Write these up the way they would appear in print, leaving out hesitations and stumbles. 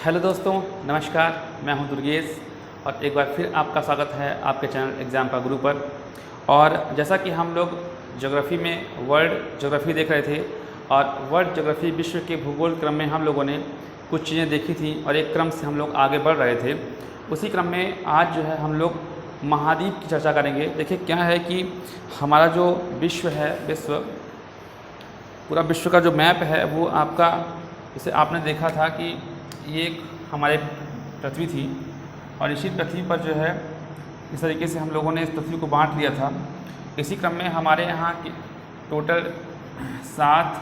Hello दोस्तों, नमस्कार। मैं हूं दुर्गेश और एक बार फिर आपका स्वागत है आपके चैनल एग्ज़ाम का गुरु पर। और जैसा कि हम लोग ज्योग्राफी में वर्ल्ड ज्योग्राफी देख रहे थे और वर्ल्ड ज्योग्राफी विश्व के भूगोल क्रम में हम लोगों ने कुछ चीज़ें देखी थी और एक क्रम से हम लोग आगे बढ़ रहे थे। उसी क्रम में आज जो है हम लोग महाद्वीप की चर्चा करेंगे। देखिए क्या है कि हमारा जो विश्व है, पूरा विश्व का जो मैप है वो आपका, जैसे आपने देखा था कि ये एक हमारे पृथ्वी थी और इसी पृथ्वी पर जो है इस तरीके से हम लोगों ने इस पृथ्वी को बांट लिया था। इसी क्रम में हमारे यहाँ की टोटल 7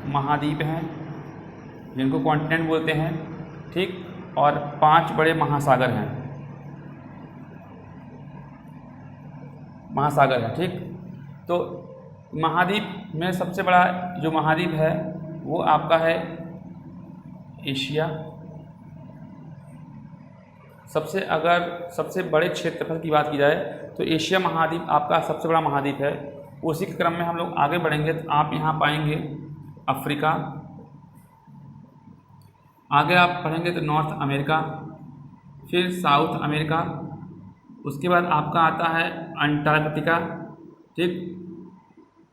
महाद्वीप हैं जिनको कॉन्टिनेंट बोलते हैं, ठीक, और 5 बड़े महासागर हैं, ठीक। तो महाद्वीप में सबसे बड़ा जो महाद्वीप है वो आपका है एशिया। सबसे बड़े क्षेत्रफल की बात की जाए तो एशिया महाद्वीप आपका सबसे बड़ा महाद्वीप है। उसी के क्रम में हम लोग आगे बढ़ेंगे तो आप यहाँ पाएंगे अफ्रीका, आगे आप पढ़ेंगे तो नॉर्थ अमेरिका, फिर साउथ अमेरिका, उसके बाद आपका आता है अंटार्कटिका, ठीक,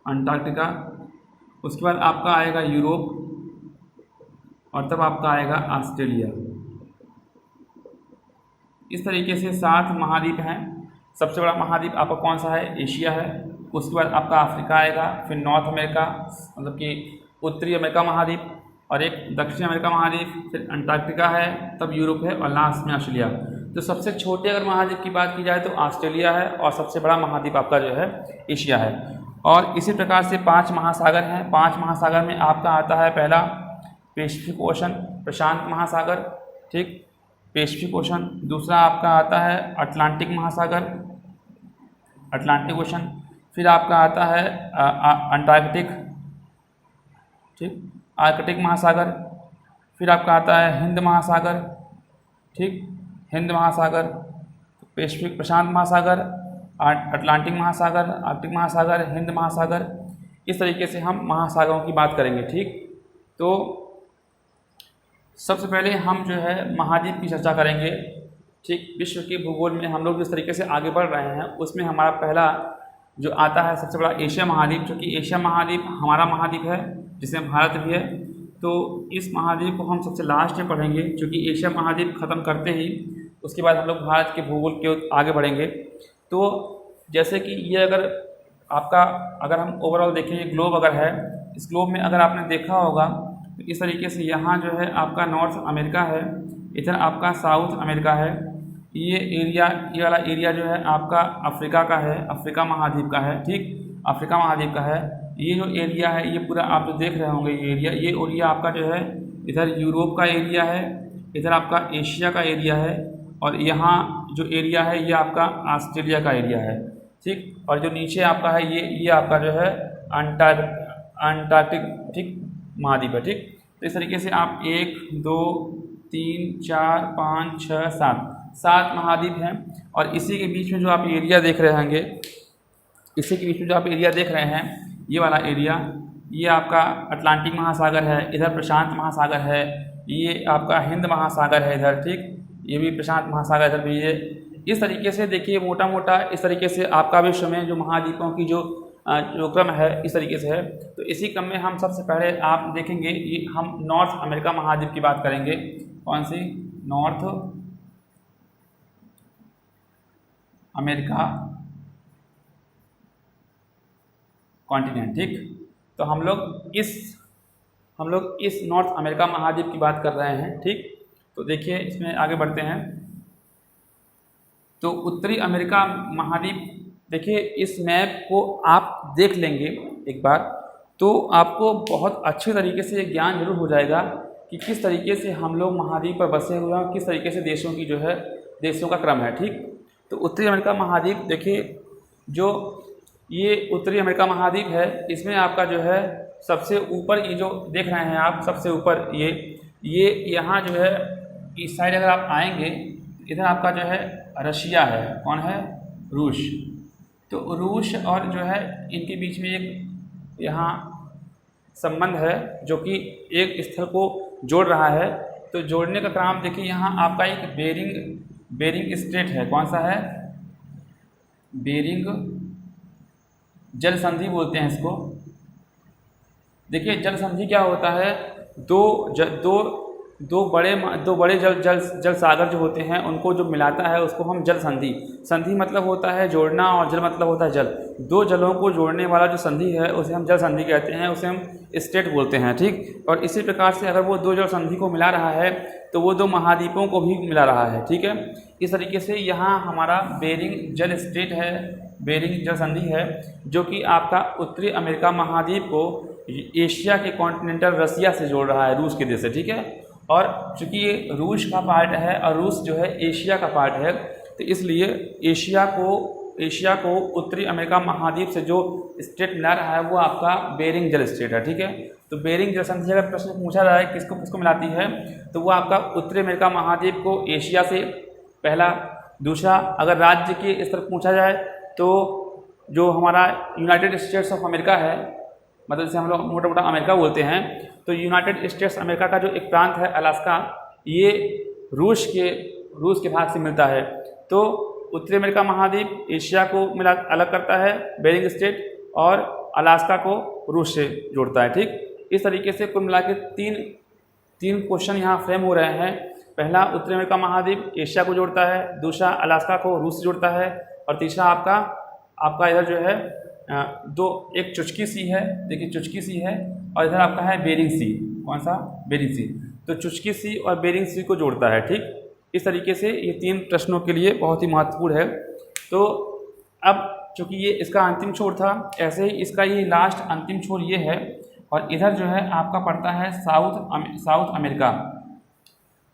अंटार्कटिका। उसके बाद आपका आएगा यूरोप और तब आपका आएगा ऑस्ट्रेलिया। इस तरीके से 7 महाद्वीप हैं। सबसे बड़ा महाद्वीप आपका कौन सा है? एशिया है। उसके बाद आपका अफ्रीका आएगा, फिर नॉर्थ अमेरिका मतलब कि उत्तरी अमेरिका महाद्वीप, और एक दक्षिण अमेरिका महाद्वीप, फिर अंटार्कटिका है, तब यूरोप है और लास्ट में ऑस्ट्रेलिया। तो सबसे छोटे अगर महाद्वीप की बात की जाए तो ऑस्ट्रेलिया है और सबसे बड़ा महाद्वीप आपका जो है एशिया है। और इसी प्रकार से 5 महासागर हैं। 5 महासागर में आपका आता है पहला पैसिफिक ओशन, प्रशांत महासागर, ठीक, पैसिफिक ओशन। दूसरा आपका आता है अटलांटिक महासागर, अटलांटिक ओशन। फिर आपका आता है अंटार्कटिक, ठीक, आर्कटिक महासागर। फिर आपका आता है हिंद महासागर, ठीक, हिंद महासागर, पैसिफिक प्रशांत महासागर, अटलांटिक महासागर, आर्कटिक महासागर, हिंद महासागर। इस तरीके से हम महासागरों की बात करेंगे, ठीक। तो सबसे पहले हम जो है महाद्वीप की चर्चा करेंगे, ठीक। विश्व के भूगोल में हम लोग जिस तरीके से आगे बढ़ रहे हैं उसमें हमारा पहला जो आता है सबसे बड़ा एशिया महाद्वीप, क्योंकि एशिया महाद्वीप हमारा महाद्वीप है जिसमें भारत भी है। तो इस महाद्वीप को हम सबसे लास्ट में पढ़ेंगे, क्योंकि एशिया महाद्वीप ख़त्म करते ही उसके बाद हम लोग भारत के भूगोल के आगे बढ़ेंगे। तो जैसे कि ये अगर हम ओवरऑल देखें, ये ग्लोब अगर है, इस ग्लोब में अगर आपने देखा होगा तो इस तरीके से यहाँ जो है आपका नॉर्थ अमेरिका है, इधर आपका साउथ अमेरिका है, ये वाला एरिया जो है आपका अफ्रीका का है, अफ्रीका महाद्वीप का है, ठीक, अफ्रीका महाद्वीप का है। ये जो एरिया है ये पूरा आप जो देख रहे होंगे ये एरिया आपका जो है इधर यूरोप का एरिया है, इधर आपका एशिया का एरिया है, और यहाँ जो एरिया है ये आपका ऑस्ट्रेलिया का एरिया है, ठीक। और जो नीचे आपका है ये आपका जो है अंटार्कटिक, ठीक, महाद्वीप है, ठीक। तो इस तरीके से आप 1 2 3 4 5 6 7 महाद्वीप हैं। और इसी के बीच में जो आप एरिया देख रहे होंगे, इसी के बीच में जो आप एरिया देख रहे हैं, ये वाला एरिया, ये आपका अटलांटिक महासागर है, इधर प्रशांत महासागर है, ये आपका हिंद महासागर है इधर, ठीक, ये भी प्रशांत महासागर इधर भी है। इस तरीके से देखिए मोटा मोटा इस तरीके से आपका विश्व में जो महाद्वीपों की जो क्रम है इस तरीके से है। तो इसी क्रम में हम सबसे पहले आप देखेंगे ये हम नॉर्थ अमेरिका महाद्वीप की बात करेंगे। कौन सी? नॉर्थ अमेरिका कॉन्टिनेंट, ठीक। तो हम लोग इस नॉर्थ अमेरिका महाद्वीप की बात कर रहे हैं, ठीक। तो देखिए इसमें आगे बढ़ते हैं। तो उत्तरी अमेरिका महाद्वीप, देखिए इस मैप को आप देख लेंगे एक बार तो आपको बहुत अच्छे तरीके से ये ज्ञान जरूर हो जाएगा कि किस तरीके से हम लोग महाद्वीप पर बसे हुए हैं, किस तरीके से देशों का क्रम है, ठीक। तो उत्तरी अमेरिका महाद्वीप देखिए, जो ये उत्तरी अमेरिका महाद्वीप है इसमें आपका जो है सबसे ऊपर ये जो देख रहे हैं आप, सबसे ऊपर ये यहाँ जो है इस साइड अगर आप आएंगे इधर आपका जो है रशिया है, कौन है? रूस। तो रूस और जो है इनके बीच में एक यहाँ संबंध है जो कि एक स्थल को जोड़ रहा है। तो तो जोड़ने का क्रम देखिए, यहाँ आपका एक बेरिंग स्ट्रेट है। कौन सा है? बेरिंग जल संधि बोलते हैं इसको। देखिए जल संधि क्या होता है, दो बड़े जल सागर जो होते हैं उनको जो मिलाता है उसको हम जल संधि मतलब होता है जोड़ना, और जल मतलब होता है जल। दो जलों को जोड़ने वाला जो संधि है उसे हम जल संधि कहते हैं, उसे हम स्टेट बोलते हैं, ठीक। और इसी प्रकार से अगर वो दो जल संधि को मिला रहा है तो वो दो महाद्वीपों को भी मिला रहा है, ठीक है। इस तरीके से यहाँ हमारा बेरिंग जल स्टेट है, बेरिंग जल संधि है, जो कि आपका उत्तरी अमेरिका महाद्वीप को एशिया के कॉन्टिनेंटल रसिया से जोड़ रहा है, रूस के देश से, ठीक है। और चूँकि ये रूस का पार्ट है और रूस जो है एशिया का पार्ट है, तो इसलिए एशिया को उत्तरी अमेरिका महाद्वीप से जो स्टेट मिला रहा है वो आपका बेरिंग जल स्टेट है, ठीक है। तो बेरिंग जल संधि अगर प्रश्न पूछा जाए किसको मिलाती है, तो वो आपका उत्तरी अमेरिका महाद्वीप को एशिया से, पहला। दूसरा, अगर राज्य के स्तर पूछा जाए तो जो हमारा यूनाइटेड स्टेट्स ऑफ अमेरिका है, मतलब जैसे हम लोग मोटा मोटा अमेरिका बोलते हैं, तो यूनाइटेड स्टेट्स अमेरिका का जो एक प्रांत है अलास्का, ये रूस के भाग से मिलता है। तो उत्तरी अमेरिका महाद्वीप एशिया को अलग करता है बेरिंग स्टेट, और अलास्का को रूस से जोड़ता है, ठीक। इस तरीके से कुल मिला के तीन क्वेश्चन यहाँ फ्रेम हो रहे हैं। पहला, उत्तरी अमेरिका महाद्वीप एशिया को जोड़ता है, दूसरा अलास्का को रूस से जोड़ता है, और तीसरा आपका इधर जो है एक चुचकी सी है, देखिए चुचकी सी है, और इधर आपका है बेरिंग सी। कौन सा? बेरिंग सी। तो चुचकी सी और बेरिंग सी को जोड़ता है, ठीक। इस तरीके से ये तीन प्रश्नों के लिए बहुत ही महत्वपूर्ण है। तो अब चूँकि ये इसका अंतिम छोर था, ऐसे ही इसका ये लास्ट अंतिम छोर ये है, और इधर जो है आपका पड़ता है साउथ अमेरिका।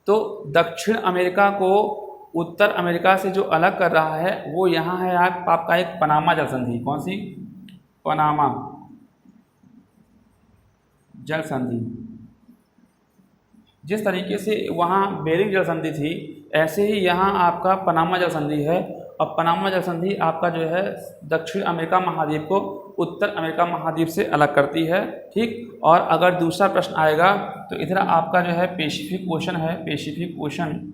तो दक्षिण अमेरिका को उत्तर अमेरिका से जो अलग कर रहा है वो यहाँ है आपका एक पनामा जल संधि। कौन सी? पनामा जल संधि। जिस तरीके से वहाँ बेरिंग जल संधि थी, ऐसे ही यहाँ आपका पनामा जल संधि है, और पनामा जल संधि आपका जो है दक्षिण अमेरिका महाद्वीप को उत्तर अमेरिका महाद्वीप से अलग करती है, ठीक। और अगर दूसरा प्रश्न आएगा तो इधर आपका जो है पैसिफिक ओशन है, पैसिफिक ओशन,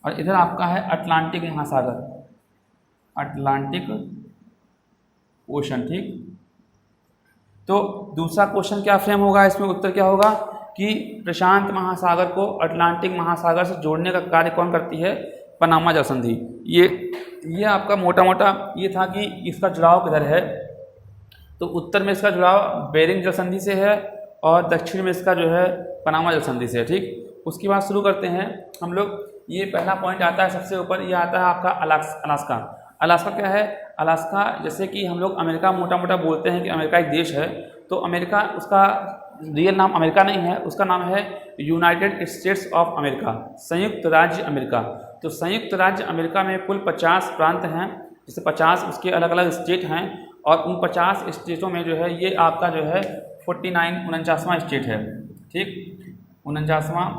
और इधर आपका है अटलांटिक महासागर, अटलांटिक ओशन, ठीक। तो दूसरा क्वेश्चन क्या फ्रेम होगा इसमें, उत्तर क्या होगा कि प्रशांत महासागर को अटलांटिक महासागर से जोड़ने का कार्य कौन करती है? पनामा जल संधि। ये आपका मोटा मोटा ये था कि इसका जुड़ाव किधर है। तो उत्तर में इसका जुड़ाव बेरिंग जल संधि से है, और दक्षिण में इसका जो है पनामा जल संधि से है, ठीक। उसके बाद शुरू करते हैं हम लोग। ये पहला पॉइंट आता है सबसे ऊपर, ये आता है आपका अलास्का। अलास्का क्या है? अलास्का, जैसे कि हम लोग अमेरिका मोटा मोटा बोलते हैं कि अमेरिका एक देश है, तो अमेरिका, उसका रियल नाम अमेरिका नहीं है, उसका नाम है यूनाइटेड स्टेट्स ऑफ अमेरिका, संयुक्त राज्य अमेरिका। तो संयुक्त राज्य अमेरिका में कुल 50 प्रांत हैं, जैसे 50 उसके अलग अलग स्टेट हैं, और उन 50 स्टेटों में जो है ये आपका जो है 49वां स्टेट है, ठीक। 49वां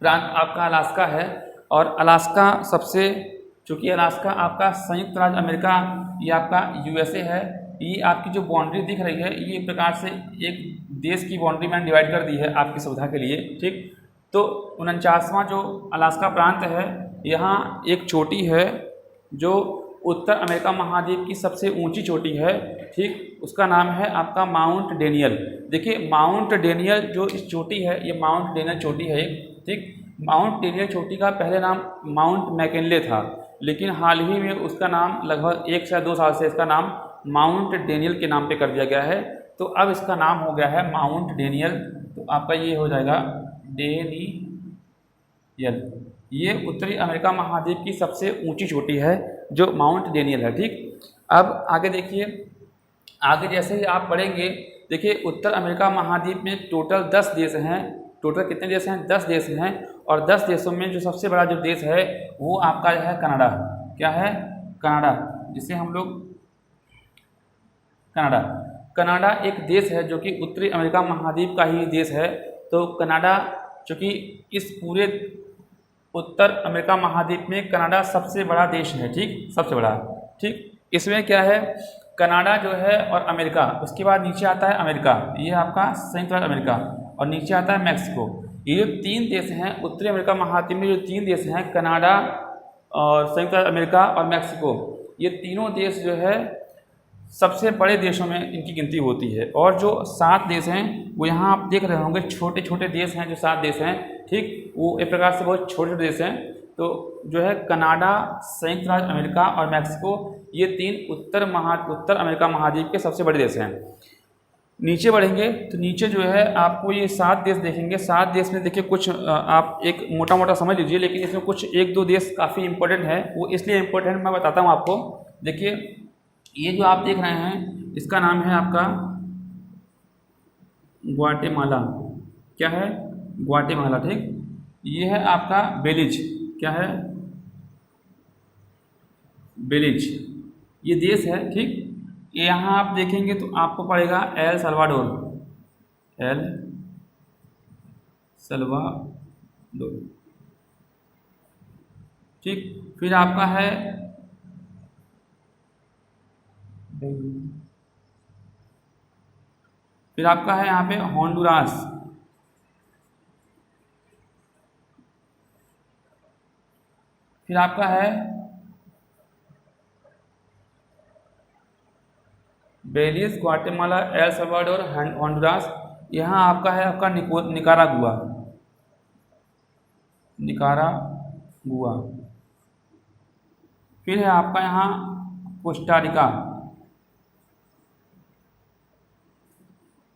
प्रांत आपका अलास्का है। और अलास्का सबसे, चूँकि अलास्का आपका संयुक्त राज्य अमेरिका, ये आपका यूएसए है, ये आपकी जो बाउंड्री दिख रही है ये एक प्रकार से एक देश की बाउंड्री मैंने डिवाइड कर दी है आपकी सुविधा के लिए, ठीक। तो 49वां जो अलास्का प्रांत है, यहाँ एक चोटी है जो उत्तर अमेरिका महाद्वीप की सबसे ऊंची चोटी है, ठीक। उसका नाम है आपका माउंट डेनियल। देखिए माउंट डेनियल जो इस चोटी है, ये माउंट डेनियल चोटी है एक, ठीक। माउंट डेनियल चोटी का पहले नाम माउंट मैकिनले था, लेकिन हाल ही में उसका नाम लगभग 1 से 2 साल से इसका नाम माउंट डेनियल के नाम पे कर दिया गया है। तो अब इसका नाम हो गया है माउंट डेनियल। तो आपका ये हो जाएगा डेनियल। ये उत्तरी अमेरिका महाद्वीप की सबसे ऊंची चोटी है जो माउंट डेनियल है, ठीक। अब आगे देखिए, आगे जैसे ही आप बढ़ेंगे, देखिए उत्तर अमेरिका महाद्वीप में टोटल 10 देश हैं। टोटल कितने देश हैं? 10 देश हैं। और 10 देशों में जो सबसे बड़ा जो देश है वो आपका जो है कनाडा। क्या है? कनाडा, जिसे हम लोग कनाडा एक देश है जो कि उत्तरी अमेरिका महाद्वीप का ही देश है। तो कनाडा, चूँकि इस पूरे उत्तर अमेरिका महाद्वीप में कनाडा सबसे बड़ा देश है, ठीक, सबसे बड़ा, ठीक। इसमें क्या है, कनाडा जो है और अमेरिका, उसके बाद नीचे आता है अमेरिका, ये आपका संयुक्त राज्य अमेरिका, और नीचे आता है मैक्सिको। ये जो 3 देश हैं उत्तरी अमेरिका महाद्वीप में, जो 3 देश हैं कनाडा और संयुक्त अमेरिका और मैक्सिको, ये तीनों देश जो है सबसे बड़े देशों में इनकी गिनती होती है। और जो 7 देश हैं वो यहाँ आप देख रहे होंगे, छोटे छोटे देश हैं जो 7 देश हैं, ठीक, वो एक प्रकार से बहुत छोटे छोटे देश हैं। तो जो है कनाडा, संयुक्त राज्य अमेरिका और मैक्सिको, ये 3 उत्तर अमेरिका महाद्वीप के सबसे बड़े देश हैं। नीचे बढ़ेंगे तो नीचे जो है आपको ये 7 देश देखेंगे। 7 देश में देखिए कुछ आप एक मोटा मोटा समझ लीजिए, लेकिन इसमें कुछ 1-2 देश काफ़ी इंपॉर्टेंट है। वो इसलिए इम्पोर्टेंट मैं बताता हूँ आपको। देखिए ये जो आप देख रहे हैं इसका नाम है आपका ग्वाटेमाला। क्या है? ग्वाटेमाला, ठीक। ये है आपका बेलिज। क्या है? बेलिज, ये देश है, ठीक। यहाँ आप देखेंगे तो आपको पड़ेगा एल सल्वाडोर, एल सल्वाडोर, ठीक। फिर आपका है यहाँ पे होंडुरास, फिर आपका है बेलिज, ग्वाटेमाला, एल सल्वाडोर, होंडुरास। यहाँ आपका है आपका निकारागुआ, निकारागुआ। फिर है आपका यहाँ कोस्टा रिका,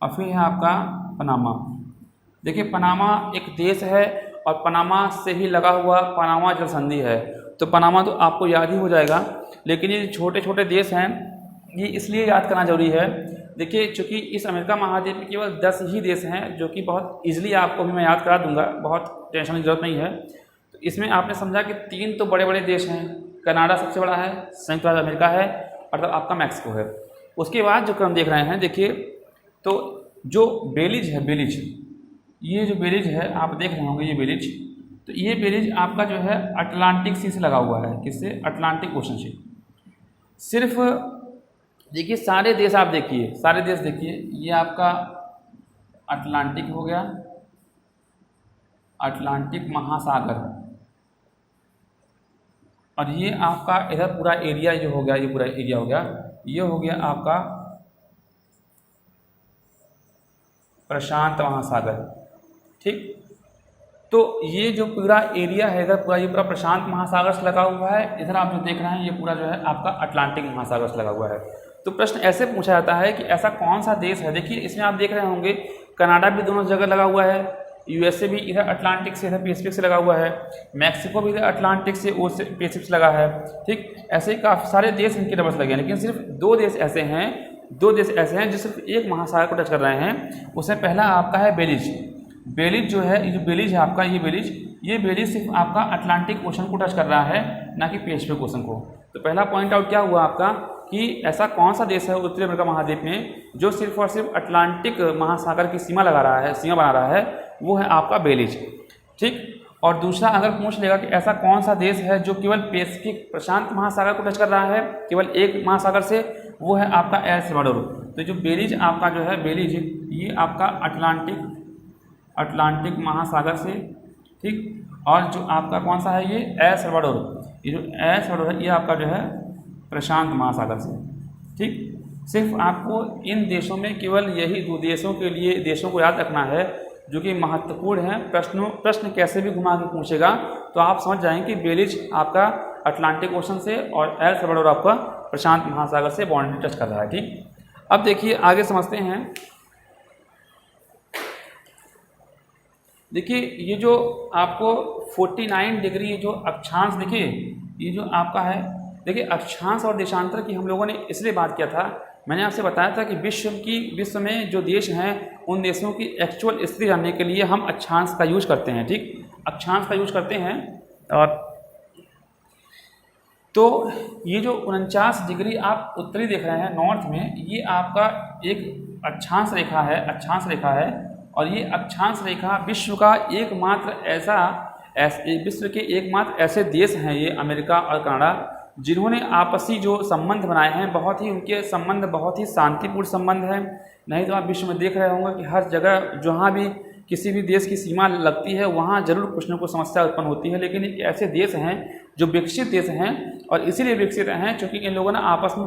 और फिर है आपका पनामा। देखिए पनामा एक देश है और पनामा से ही लगा हुआ पनामा जल संधि है। तो पनामा तो आपको याद ही हो जाएगा, लेकिन ये छोटे छोटे देश हैं, ये इसलिए याद करना जरूरी है। देखिए चूँकि इस अमेरिका महाद्वीप में केवल 10 ही देश हैं, जो कि बहुत ईजिली आपको भी मैं याद करा दूंगा, बहुत टेंशन की जरूरत नहीं है। तो इसमें आपने समझा कि 3 तो बड़े बड़े देश हैं, कनाडा सबसे बड़ा है, संयुक्त राज्य अमेरिका है, और आपका मैक्सिको है। उसके बाद जो क्रम देख रहे हैं, देखिए तो जो बेलिज है, बेलिज, ये जो बेलिज है आप देख रहे होंगे, ये बेलिज, तो ये बेलिज आपका जो है अटलांटिक सी से लगा हुआ है। किससे? अटलांटिक ओशन से। सिर्फ देखिए सारे देश आप देखिए, सारे देश देखिए, ये आपका अटलांटिक हो गया, अटलांटिक महासागर, और ये आपका इधर पूरा एरिया जो हो गया, ये पूरा एरिया हो गया, ये हो गया आपका प्रशांत महासागर, ठीक। तो ये जो पूरा एरिया है इधर पूरा, ये पूरा प्रशांत महासागर से लगा हुआ है। इधर आप जो देख रहे हैं ये पूरा जो है आपका अटलांटिक महासागर से लगा हुआ है। तो प्रश्न ऐसे पूछा जाता है कि ऐसा कौन सा देश है। देखिए इसमें आप देख रहे होंगे कनाडा भी दोनों जगह लगा हुआ है, यूएसए भी इधर अटलांटिक से, इधर पैसिफिक से लगा हुआ है, मैक्सिको भी इधर अटलांटिक से और पैसिफिक से लगा है, ठीक। ऐसे ही काफ़ी सारे देश इनके डबल लगे हैं, लेकिन सिर्फ 2 देश ऐसे हैं जो सिर्फ एक महासागर को टच कर रहे हैं। उसमें पहला आपका है बेलिज। बेलिज जो है, ये जो बेलिज है आपका, ये बेलिज सिर्फ आपका अटलांटिक ओशन को टच कर रहा है, ना कि पैसिफिक ओशन को। तो पहला पॉइंट आउट क्या हुआ आपका कि ऐसा कौन सा देश है उत्तरी अमेरिका महाद्वीप में जो सिर्फ और सिर्फ अटलांटिक महासागर की सीमा बना रहा है, वो है आपका बेलिज, ठीक। और दूसरा अगर पूछ लेगा कि ऐसा कौन सा देश है जो केवल पैसिफिक प्रशांत महासागर को टच कर रहा है, केवल एक महासागर से, वो है आपका एल सल्वाडोर। तो जो बेलिज आपका जो है, बेलिज ये आपका अटलांटिक महासागर से, ठीक। और जो आपका कौन सा है, ये एल सल्वाडोर, ये जो एल सल्वाडोर है ये आपका जो है प्रशांत महासागर से, ठीक। सिर्फ आपको इन देशों में केवल यही 2 देशों को याद रखना है जो कि महत्वपूर्ण है। प्रश्न कैसे भी घुमा के पूछेगा तो आप समझ जाएंगे कि बेलिज आपका अटलांटिक ओशन से और एल सल्वाडोर आपका प्रशांत महासागर से बाउंड्री टच कर रहा है, ठीक। अब देखिए आगे समझते हैं। देखिए ये जो आपको 49 डिग्री जो अक्षांश, देखिए ये जो आपका है, देखिए अक्षांश और देशांतर की हम लोगों ने इसलिए बात किया था, मैंने आपसे बताया था कि विश्व में जो देश हैं उन देशों की एक्चुअल स्थिति जानने के लिए हम अक्षांश का यूज करते हैं, ठीक। अक्षांश का यूज करते हैं। और तो ये जो 49 डिग्री आप उत्तरी देख रहे हैं नॉर्थ में, ये आपका एक अक्षांश रेखा है। और ये अक्षांश रेखा विश्व के एकमात्र ऐसे देश हैं, ये अमेरिका और कनाडा, जिन्होंने आपसी जो संबंध बनाए हैं, उनके संबंध बहुत ही शांतिपूर्ण संबंध हैं। नहीं तो आप विश्व में देख रहे होंगे कि हर जगह जहाँ भी किसी भी देश की सीमा लगती है वहाँ जरूर कुछ न कुछ समस्या उत्पन्न होती है, लेकिन एक ऐसे देश हैं जो विकसित देश हैं और इसीलिए विकसित हैं क्योंकि इन लोगों ने आपस में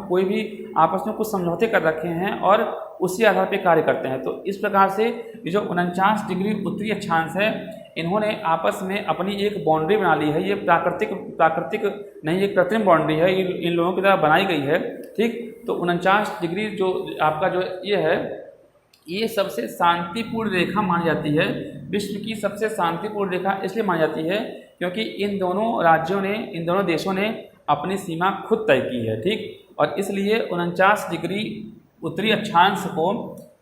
आपस में कुछ समझौते कर रखे हैं और उसी आधार पर कार्य करते हैं। तो इस प्रकार से ये जो 49 डिग्री उत्तरी अक्षांश है, इन्होंने आपस में अपनी एक बाउंड्री बना ली है। ये प्राकृतिक नहीं, ये कृत्रिम बाउंड्री है, ये इन लोगों की तरह बनाई गई है। ठीक, तो 49 डिग्री जो आपका जो ये है, ये सबसे शांतिपूर्ण रेखा मानी जाती है। विश्व की सबसे शांतिपूर्ण रेखा इसलिए मानी जाती है क्योंकि इन दोनों देशों ने अपनी सीमा खुद तय की है। ठीक, और इसलिए 49 डिग्री उत्तरी अक्षांश को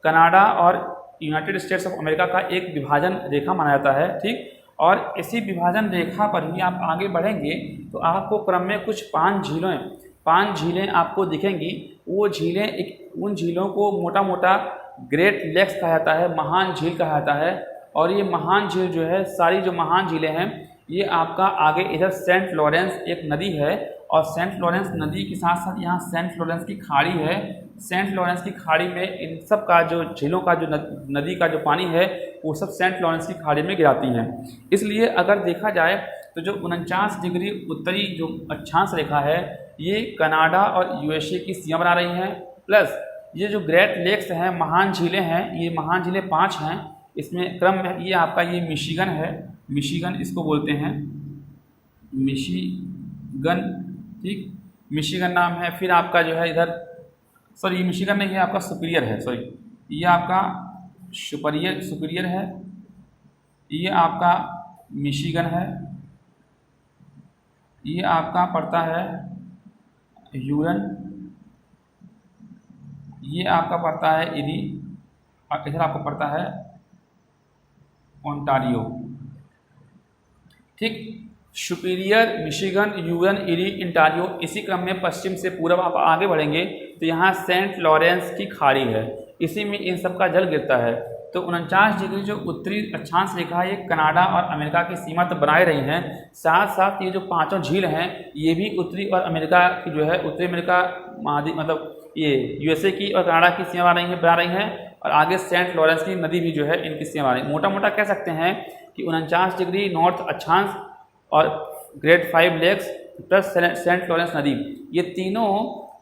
कनाडा और यूनाइटेड स्टेट्स ऑफ अमेरिका का एक विभाजन रेखा माना जाता है। ठीक, और इसी विभाजन रेखा पर ही आप आगे बढ़ेंगे तो आपको क्रम में कुछ 5 झीलें आपको दिखेंगी। वो झीलें उन झीलों को मोटा मोटा ग्रेट लेक्स कहा जाता है, महान झील कहा जाता है। और ये महान झील जो है, सारी जो महान झीलें हैं, ये आपका आगे इधर सेंट लॉरेंस एक नदी है और सेंट लॉरेंस नदी के साथ साथ यहाँ सेंट लॉरेंस की खाड़ी है। सेंट लॉरेंस की खाड़ी में इन सब का जो झीलों का जो नदी का जो पानी है वो सब सेंट लॉरेंस की खाड़ी में गिराती हैं। इसलिए अगर देखा जाए तो जो 49 डिग्री उत्तरी जो अक्षांश रेखा है, ये कनाडा और यूएसए की सीमा बना रही हैं। प्लस ये जो ग्रेट लेक्स हैं, महान झीलें हैं, ये महान झीलें 5 हैं। इसमें क्रम में ये आपका ये मिशिगन है, मिशिगन इसको बोलते हैं, मिशिगन। ठीक, मिशिगन नाम है। फिर आपका जो है इधर, सॉरी ये मिशिगन नहीं है, आपका सुपीरियर है, सॉरी ये आपका सुपीरियर है, ये आपका मिशिगन है, ये आपका पड़ता है यूरन, ये आपका पड़ता है इरी, और इधर आपको पड़ता है ओंटारियो। ठीक, सुपीरियर, मिशिगन, यूरन, इरी, ओंटारियो, इसी क्रम में पश्चिम से पूर्व आप आगे बढ़ेंगे तो यहाँ सेंट लॉरेंस की खाड़ी है, इसी में इन सब का जल गिरता है। तो 49 डिग्री जो उत्तरी अक्षांश रेखा है, ये कनाडा और अमेरिका की सीमा तो बनाए रही हैं, साथ साथ ये जो 5 झील हैं ये भी उत्तरी और अमेरिका की जो है उत्तरी अमेरिका महाद्वीप मतलब ये यूएसए की और कनाडा की सीमा बना रही हैं और आगे सेंट लॉरेंस की नदी भी जो है इनकी सीमा बना रही है। मोटा मोटा कह सकते हैं कि 49 डिग्री नॉर्थ अक्षांश और great 5 lakes plus Saint Lawrence नदी, ये तीनों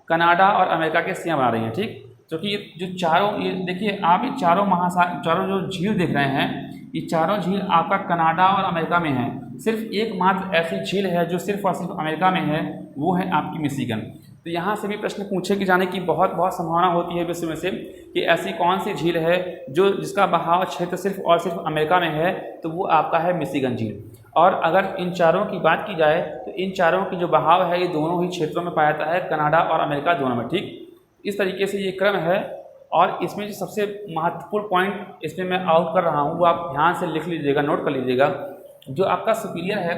कनाडा और अमेरिका की सीमा बना रही हैं। ठीक, क्योंकि ये जो चारों, ये देखिए आप, ये चारों जो झील देख रहे हैं, ये चारों झील आपका कनाडा और अमेरिका में है। सिर्फ एकमात्र ऐसी झील है जो सिर्फ और सिर्फ अमेरिका में है, वो है आपकी मिशिगन। तो यहाँ से भी प्रश्न पूछे कि जाने की बहुत संभावना होती है विश्व में से कि ऐसी कौन सी झील है जिसका बहाव क्षेत्र सिर्फ और सिर्फ अमेरिका में है, तो वो आपका है मिशिगन झील। और अगर इन चारों की बात की जाए तो इन चारों की जो बहाव है ये दोनों ही क्षेत्रों में पाया जाता है, कनाडा और अमेरिका दोनों में। ठीक, इस तरीके से ये क्रम है। और इसमें जो सबसे महत्वपूर्ण पॉइंट इसमें मैं आउट कर रहा हूँ वो आप ध्यान से लिख लीजिएगा, नोट कर लीजिएगा। जो आपका सुपीरियर है,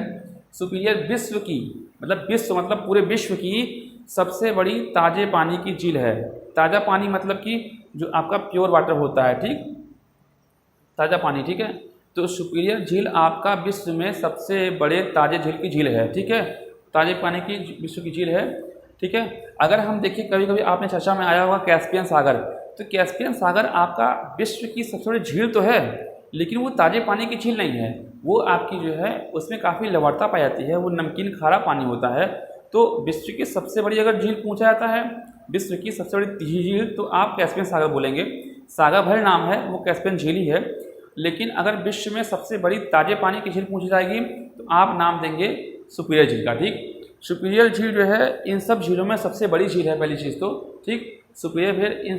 सुपीरियर विश्व की मतलब पूरे विश्व की सबसे बड़ी ताजे पानी की झील है। ताज़ा पानी मतलब कि जो आपका प्योर वाटर होता है, ठीक, ताज़ा पानी। ठीक है, तो सुपीरियर झील आपका विश्व में सबसे बड़े ताजे झील की झील है। ठीक है, ताजे पानी की विश्व की झील है। ठीक है, अगर हम देखिए कभी कभी आपने चर्चा में आया होगा कैस्पियन सागर, तो कैस्पियन सागर आपका विश्व की सबसे बड़ी झील तो है, लेकिन वो ताजे पानी की झील नहीं है। वो आपकी जो है उसमें काफ़ी लवणता पाई जाती है, वो नमकीन खारा पानी होता है। तो विश्व की सबसे बड़ी अगर झील पूछा जाता है, विश्व की सबसे बड़ी झील, तो आप कैस्पियन सागर बोलेंगे। सागर भर नाम है, वो कैस्पियन झील ही है। लेकिन अगर विश्व में सबसे बड़ी ताजे पानी की झील पूछी जाएगी तो आप नाम देंगे सुपीरियर झील का। ठीक, सुपीरियर झील जो है इन सब झीलों में सबसे बड़ी झील है, पहली चीज़ तो। ठीक, सुपीरियर फिर इन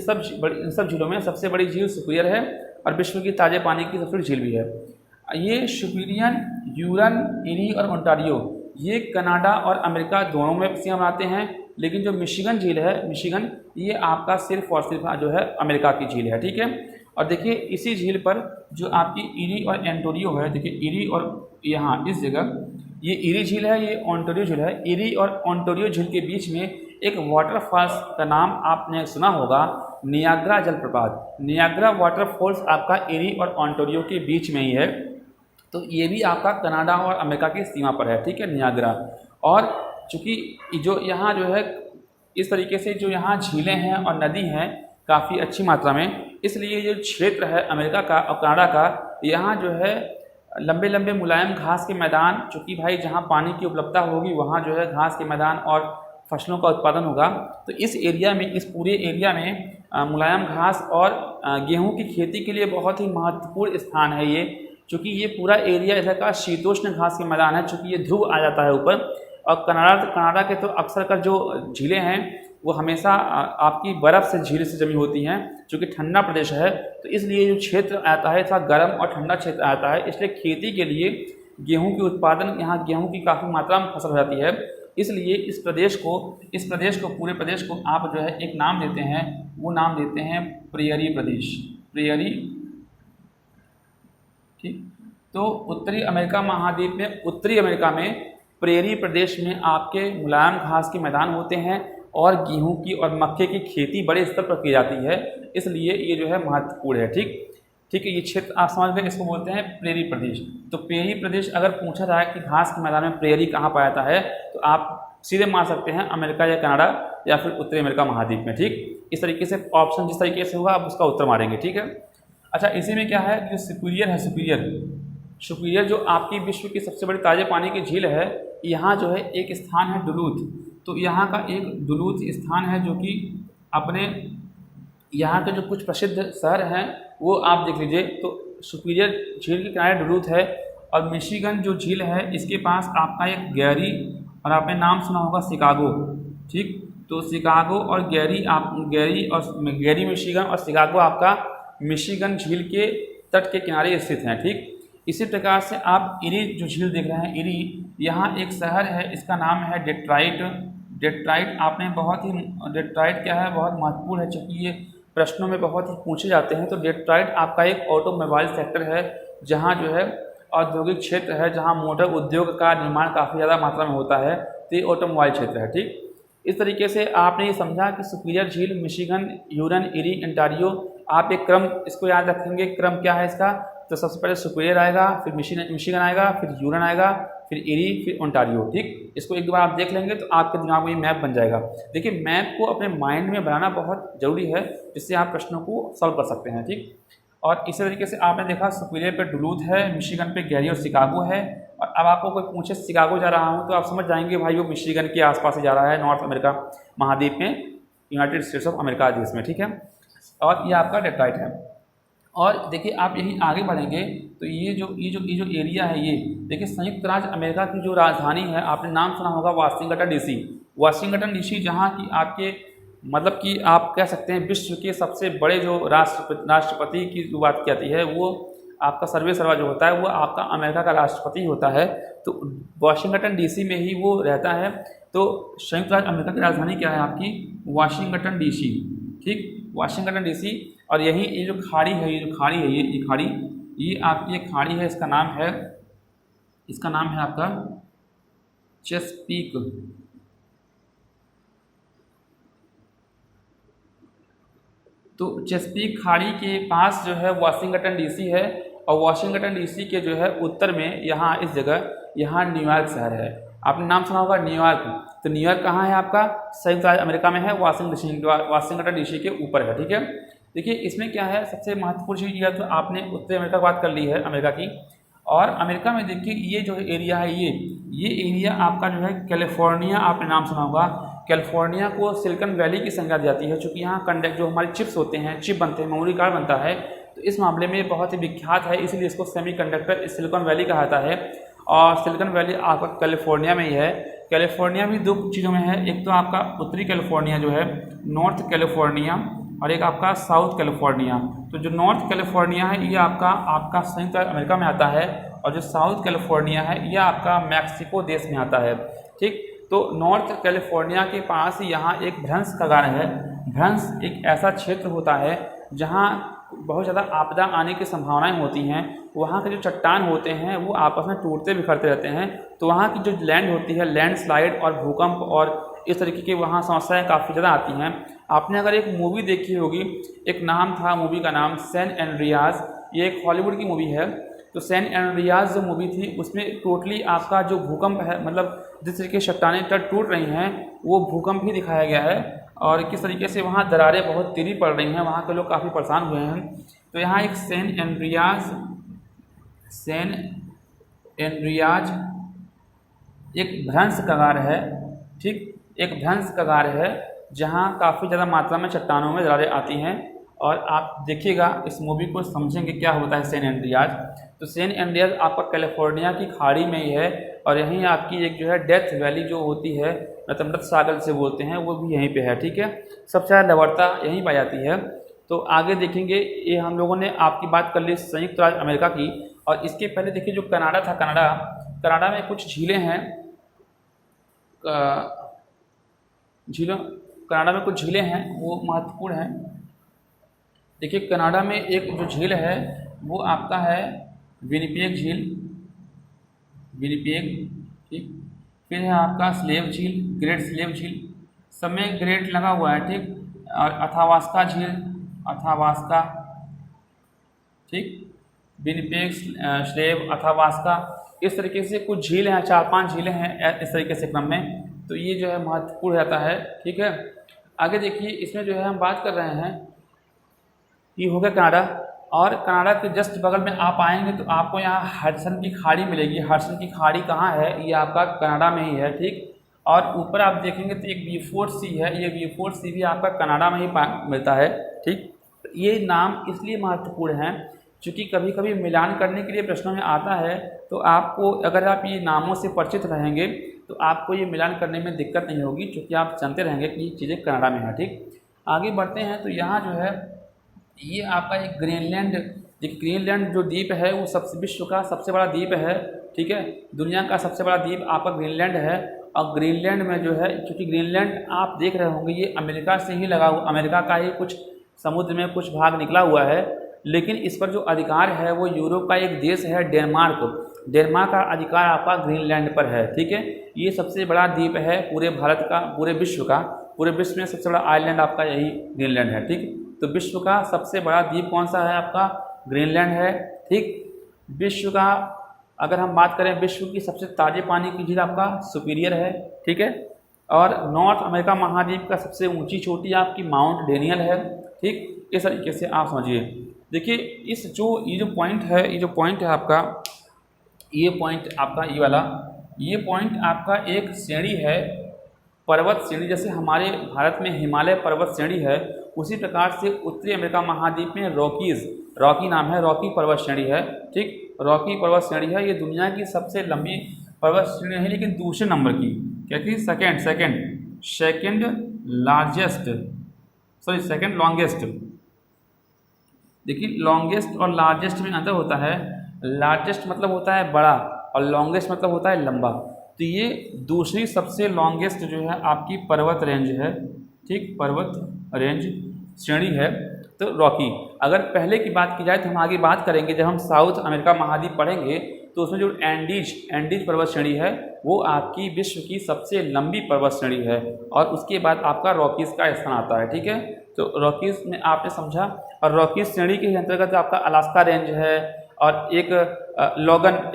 सब झीलों में सबसे बड़ी झील सुपीरियर है और विश्व की ताजे पानी की सबसे बड़ी झील भी है। ये सुपीरियर, यूरन, इरी और ओंटारियो, ये कनाडा और अमेरिका दोनों में सीमा बनाते हैं। लेकिन जो मिशिगन झील है, मिशिगन, ये आपका सिर्फ और सिर्फ जो है अमेरिका की झील है। ठीक है, और देखिए इसी झील पर जो आपकी इरी और ओंटारियो है, देखिए इरी और यहाँ इस जगह ये इरी झील है, ये ओंटारियो झील है। इरी और ओंटारियो झील के बीच में एक वाटरफॉल्स का नाम आपने सुना होगा, नियाग्रा जलप्रपात। नियाग्रा वाटरफॉल्स आपका इरी और ओंटारियो के बीच में ही है। तो ये भी आपका कनाडा और अमेरिका की सीमा पर है। ठीक है, नियाग्रा। और चूँकि जो यहाँ जो है इस तरीके से जो यहाँ झीलें हैं और नदी हैं काफ़ी अच्छी मात्रा में, इसलिए जो क्षेत्र है अमेरिका का और कनाडा का, यहाँ जो है लंबे लंबे मुलायम घास के मैदान, चूँकि भाई जहाँ पानी की उपलब्धता होगी वहाँ जो है घास के मैदान और फसलों का उत्पादन होगा। तो इस एरिया में, इस पूरे एरिया में मुलायम घास और गेहूं की खेती के लिए बहुत ही महत्वपूर्ण स्थान है ये, चूँकि ये पूरा एरिया इधर का शीतोष्ण घास के मैदान है, चूँकि ये ध्रुव आ जाता है ऊपर। और कनाडा के तो अक्सर कर जो झीलें हैं वो हमेशा आपकी बर्फ़ से, झील से जमी होती हैं, चूँकि ठंडा प्रदेश है। तो इसलिए जो क्षेत्र आता है थोड़ा गर्म और ठंडा क्षेत्र आता है, इसलिए खेती के लिए गेहूं के उत्पादन, यहाँ गेहूं की काफ़ी मात्रा में फसल हो जाती है। इसलिए इस प्रदेश को, पूरे प्रदेश को आप जो है एक नाम देते हैं, वो नाम देते हैं प्रेयरी प्रदेश, प्रेयरी। ठीक, तो उत्तरी अमेरिका महाद्वीप में, उत्तरी अमेरिका में प्रेयरी प्रदेश में आपके मुलायम घास के मैदान होते हैं और गेहूं की और मक्के की खेती बड़े स्तर पर की जाती है, इसलिए ये जो है महत्वपूर्ण है। ठीक है, ये क्षेत्र आप समझ गए, इसको बोलते हैं प्रेयरी प्रदेश। तो प्रेयरी प्रदेश अगर पूछा जाए कि घास के मैदान में प्रेयरी कहाँ पाया जाता है, तो आप सीधे मान सकते हैं अमेरिका या कनाडा या फिर उत्तरी अमेरिका महाद्वीप में। ठीक, इस तरीके से ऑप्शन जिस तरीके से होगा आप उसका उत्तर मारेंगे। ठीक है, अच्छा इसी में क्या है, जो सुपीरियर है, सुपीरियर जो आपकी विश्व की सबसे बड़ी ताज़े पानी की झील है, यहाँ जो है एक स्थान है डुलूथ। तो यहाँ का एक डुलूथ स्थान है जो कि अपने यहाँ के जो कुछ प्रसिद्ध शहर हैं वो आप देख लीजिए। तो सुपीरियर झील के किनारे डुलूथ है, और मिशिगन जो झील है इसके पास आपका एक गैरी, और आपने नाम सुना होगा शिकागो। ठीक, तो शिकागो और गैरी मिशिगन और शिकागो आपका मिशिगन झील के तट के किनारे स्थित हैं। ठीक, इसी प्रकार से आप इरी जो झील देख रहे हैं, इरी, यहाँ एक शहर है, इसका नाम है डेट्राइट। आपने डेट्राइट क्या है, बहुत महत्वपूर्ण है, चूँकि ये प्रश्नों में बहुत ही पूछे जाते हैं। तो डेट्राइट आपका एक ऑटोमोबाइल सेक्टर है, जहाँ जो है औद्योगिक क्षेत्र है, जहाँ मोटर उद्योग का निर्माण काफ़ी ज़्यादा मात्रा में होता है, तो ये ऑटोमोबाइल क्षेत्र है। ठीक, इस तरीके से आपने ये समझा कि सुपीरियर झील, मिशिगन, ह्यूरन, इरी, ओंटारियो। आप एक क्रम इसको याद रखेंगे, क्रम क्या है इसका, तो सबसे पहले सुपीरियर आएगा, फिर मिशिगन आएगा, फिर ह्यूरन आएगा, फिर इरी, फिर ओंटारियो। ठीक, इसको एक बार आप देख लेंगे तो आपके दिमाग में ये मैप बन जाएगा। देखिए, मैप को अपने माइंड में बनाना बहुत ज़रूरी है, जिससे आप प्रश्नों को सॉल्व कर सकते हैं। ठीक, और इसी तरीके से आपने देखा सुपीरियर पे डुलूथ है, मिशिगन पे गैरी और शिकागो है। और अब आपको कोई पूछे शिकागो जा रहा हूँ तो आप समझ जाएंगे भाई वो मिशिगन के आसपास ही जा रहा है, नॉर्थ अमेरिका महाद्वीप में, यूनाइटेड स्टेट्स ऑफ अमेरिका देश में। ठीक है, और ये आपका डेट्राइट है। और देखिए आप यहीं आगे बढ़ेंगे तो ये जो एरिया है, ये देखिए संयुक्त राज्य अमेरिका की जो राजधानी है, आपने नाम सुना होगा वाशिंगटन डीसी। वाशिंगटन डीसी, जहाँ की आपके मतलब कि आप कह सकते हैं विश्व के सबसे बड़े जो राष्ट्रपति की जो बात की जाती है, वो आपका सर्वा जो होता है वो आपका अमेरिका का राष्ट्रपति होता है। तो वाशिंगटन डीसी में ही वो रहता है। तो संयुक्त राज्य अमेरिका की राजधानी क्या है आपकी, वाशिंगटन डीसी। ठीक, वाशिंगटन डीसी। और यही ये जो खाड़ी है, ये आपकी एक खाड़ी है, इसका नाम है आपका चेसपीक। तो चेसपीक खाड़ी के पास जो है वाशिंगटन डीसी है, और वाशिंगटन डीसी के जो है उत्तर में यहाँ इस जगह यहाँ न्यूयॉर्क शहर है। आपने नाम सुना होगा न्यूयॉर्क। तो न्यूयॉर्क कहाँ है आपका, संयुक्त राज्य अमेरिका में है, वाशिंगटन डीसी के ऊपर है। ठीक है, देखिए इसमें क्या है, सबसे महत्वपूर्ण चीज़ यह, तो आपने उत्तरी अमेरिका की बात कर ली है अमेरिका की। और अमेरिका में देखिए ये जो एरिया है, ये एरिया आपका जो है कैलिफोर्निया, आपने नाम सुना होगा। कैलिफोर्निया को सिलिकॉन वैली की संज्ञा दी जाती है, चूँकि यहाँ जो हमारे चिप्स होते हैं, चिप बनते हैं, मेमोरी कार्ड बनता है, तो इस मामले में बहुत ही विख्यात है, इसलिए इसको सेमीकंडक्टर सिलिकॉन वैली कहा जाता है। और सिलिकॉन वैली आपका कैलिफोर्निया में ही है। कैलिफोर्निया भी दो चीज़ों में है, एक तो आपका उत्तरी कैलिफोर्निया जो है, नॉर्थ कैलिफोर्निया, और एक आपका साउथ कैलिफोर्निया। तो जो नॉर्थ कैलिफोर्निया है ये आपका संयुक्त अमेरिका में आता है, और जो साउथ कैलिफोर्निया है ये आपका मैक्सिको देश में आता है। ठीक, तो नॉर्थ कैलिफोर्निया के पास यहाँ एक भ्रंश कगार है। भ्रंश एक ऐसा क्षेत्र होता है जहाँ बहुत ज़्यादा आपदा आने की संभावनाएं होती हैं। वहाँ के जो चट्टान होते हैं वो आपस में टूटते बिखरते रहते हैं, तो वहाँ की जो लैंड होती है, लैंडस्लाइड और भूकंप और इस तरीके की वहाँ समस्याएं काफ़ी ज़्यादा आती हैं। आपने अगर एक मूवी देखी होगी, एक नाम था मूवी का नाम सैन एंड्रियास, ये एक हॉलीवुड की मूवी है। तो सैन एंड्रियास जो मूवी थी उसमें टोटली आपका जो भूकंप है, मतलब जिस तरीके से चट्टानें टूट रही हैं वो भूकंप ही दिखाया गया है। और किस तरीके से वहाँ दरारें बहुत तेज़ी पड़ रही हैं, वहाँ के लोग काफ़ी परेशान हुए हैं। तो यहाँ एक सेन एंड्रियाज एक भ्रंश कगार है, ठीक, एक भ्रंश कगार है जहाँ काफ़ी ज़्यादा मात्रा में चट्टानों में दरारें आती हैं। और आप देखिएगा इस मूवी को समझेंगे क्या होता है सेन एंड्रियाज। तो सेन एंड्रियाज आपका कैलिफोर्निया की खाड़ी में ही है, और यहीं आपकी एक जो है डेथ वैली जो होती है, मतलब मृत सागर से बोलते हैं, वो भी यहीं पे है, ठीक है। सबसे ज़्यादा लवणता यहीं पाई जाती है। तो आगे देखेंगे, ये हम लोगों ने आपकी बात कर ली संयुक्त राज्य अमेरिका की, और इसके पहले देखिए जो कनाडा था, कनाडा में कुछ झीलें हैं, कनाडा में कुछ झीलें हैं, वो महत्वपूर्ण हैं। देखिए कनाडा में एक जो झील है वो आपका है विनिपेग झील, विनिपेग, ठीक। फिर है आपका स्लेव झील, ग्रेट स्लेव झील, सब में ग्रेट लगा हुआ है, ठीक। और अथावास्का झील, अथावास्का, ठीक, विनिपेग, स्लेव, अथावास्का, इस तरीके से कुछ झील हैं, 4-5 झीलें हैं इस तरीके से क्रम में। तो ये जो है महत्वपूर्ण रहता है, ठीक है। आगे देखिए इसमें जो है हम बात कर रहे हैं, ये हो गया कनाडा। और कनाडा के जस्ट बगल में आप आएंगे तो आपको यहाँ हडसन की खाड़ी मिलेगी। हडसन की खाड़ी कहाँ है? ये आपका कनाडा में ही है, ठीक। और ऊपर आप देखेंगे तो एक बीफोर्ड सी है, ये बीफोर्ड सी भी आपका कनाडा में ही मिलता है, ठीक। ये नाम इसलिए महत्वपूर्ण हैं क्योंकि कभी कभी मिलान करने के लिए प्रश्नों में आता है, तो आपको अगर आप ये नामों से परिचित रहेंगे तो आपको ये मिलान करने में दिक्कत नहीं होगी, क्योंकि आप जानते रहेंगे कि ये चीज़ें कनाडा में हैं, ठीक। आगे बढ़ते हैं तो यहाँ जो है ये आपका एक ग्रीनलैंड, एक ग्रीनलैंड जो द्वीप है वो विश्व का सबसे बड़ा द्वीप है, ठीक है। दुनिया का सबसे बड़ा द्वीप आपका ग्रीनलैंड है। और ग्रीनलैंड में जो है, क्योंकि ग्रीनलैंड आप देख रहे होंगे ये अमेरिका से ही लगा हुआ, अमेरिका का ही कुछ समुद्र में कुछ भाग निकला हुआ है, लेकिन इस पर जो अधिकार है वो यूरोप का एक देश है डेनमार्क। डेनमार्क का अधिकार आपका ग्रीनलैंड पर है, ठीक है। ये सबसे बड़ा द्वीप है पूरे भारत का, पूरे विश्व का, पूरे विश्व में सबसे बड़ा आइलैंड आपका यही ग्रीनलैंड है, ठीक। तो विश्व का सबसे बड़ा द्वीप कौन सा है? आपका ग्रीनलैंड है, ठीक। विश्व का अगर हम बात करें, विश्व की सबसे ताजे पानी की झील आपका सुपीरियर है, ठीक है। और नॉर्थ अमेरिका महाद्वीप का सबसे ऊंची चोटी आपकी माउंट डेनियल है, ठीक। इस तरीके से आप समझिए। देखिए ये जो पॉइंट है, ये जो पॉइंट है आपका, ये पॉइंट आपका ये वाला, ये पॉइंट आपका एक श्रेणी है, पर्वत श्रेणी। जैसे हमारे भारत में हिमालय पर्वत श्रेणी है, उसी प्रकार से उत्तरी अमेरिका महाद्वीप में रॉकी नाम है, रॉकी पर्वत श्रेणी है, ठीक। रॉकी पर्वत श्रेणी है, ये दुनिया की सबसे लंबी पर्वत श्रेणी है, लेकिन दूसरे नंबर की, क्या कि सेकेंड लॉन्गेस्ट। देखिए लॉन्गेस्ट और लार्जेस्ट में अंतर होता है। लार्जेस्ट मतलब होता है बड़ा, और लॉन्गेस्ट मतलब होता है लंबा। तो ये दूसरी सबसे लॉन्गेस्ट जो है आपकी पर्वत रेंज है, ठीक, पर्वत रेंज श्रेणी है, तो रॉकी। अगर पहले की बात की जाए तो हम आगे बात करेंगे, जब हम साउथ अमेरिका महाद्वीप पढ़ेंगे तो उसमें जो एंडीज पर्वत श्रेणी है वो आपकी विश्व की सबसे लंबी पर्वत श्रेणी है, और उसके बाद आपका रॉकीज़ का स्थान आता है, ठीक है। तो रॉकीज़ में आपने समझा, और रॉकीज़ श्रेणी के अंतर्गत आपका अलास्का रेंज है, और एक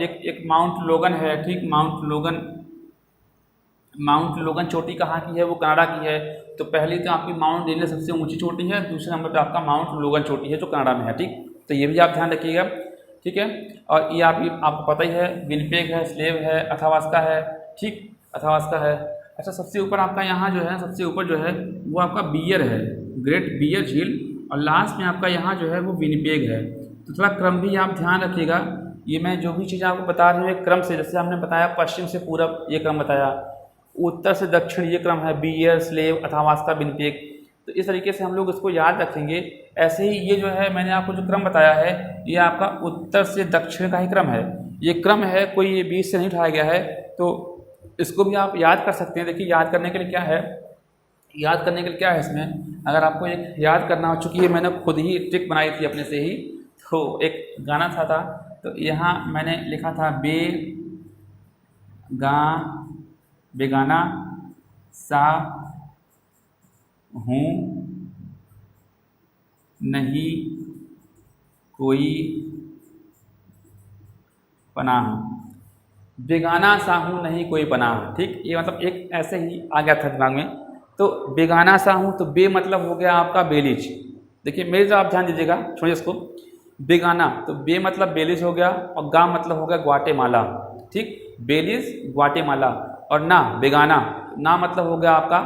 एक माउंट लोगन है, ठीक। माउंट लोगन चोटी कहाँ की है? वो कनाडा की है। तो पहली तो आपकी माउंट डेनियल सबसे ऊंची चोटी है, दूसरे नंबर पर आपका माउंट लोगन चोटी है जो कनाडा में है, ठीक। तो ये भी आप ध्यान रखिएगा, ठीक है। और ये आपको पता ही है, विनिपेग है, स्लेव है, अथावास्का है, ठीक, अथावास्का है। अच्छा, सबसे ऊपर आपका यहाँ जो है, सबसे ऊपर जो है वो आपका बियर है, ग्रेट बियर झील, और लास्ट में आपका यहाँ जो है वो विनिपेग है। तो थोड़ा क्रम भी आप ध्यान रखिएगा। ये मैं जो भी चीज़ें आपको बता रही हूँ एक क्रम से, जैसे हमने बताया पश्चिम से पूरब ये क्रम बताया, उत्तर से दक्षिण ये क्रम है, बियर, स्लेव, अथावास्का, विनिपेग। तो इस तरीके से हम लोग इसको याद रखेंगे। ऐसे ही ये जो है मैंने आपको जो क्रम बताया है ये आपका उत्तर से दक्षिण का ही क्रम है, ये क्रम है, कोई ये बीच से नहीं उठाया गया है। तो इसको भी आप याद कर सकते हैं। देखिए याद करने के लिए क्या है, इसमें अगर आपको एक याद करना हो, चूँकि ये मैंने खुद ही ट्रिक बनाई थी अपने से ही, तो एक गाना था तो यहाँ मैंने लिखा था बेगाना सा हूँ नहीं कोई पनाह, बेगाना सा हूँ नहीं कोई पनाह, ठीक। ये मतलब एक ऐसे ही आ गया था दिमाग में, तो बेगाना सा हूँ, तो बे मतलब हो गया आपका बेलीज। देखिए मेरे जो आप ध्यान दीजिएगा, छोड़िए इसको। बेगाना, तो बे मतलब बेलीज हो गया, और गा मतलब हो गया ग्वाटेमाला। ठीक, बेलीज ग्वाटेमाला। और ना बेगाना, ना मतलब हो गया आपका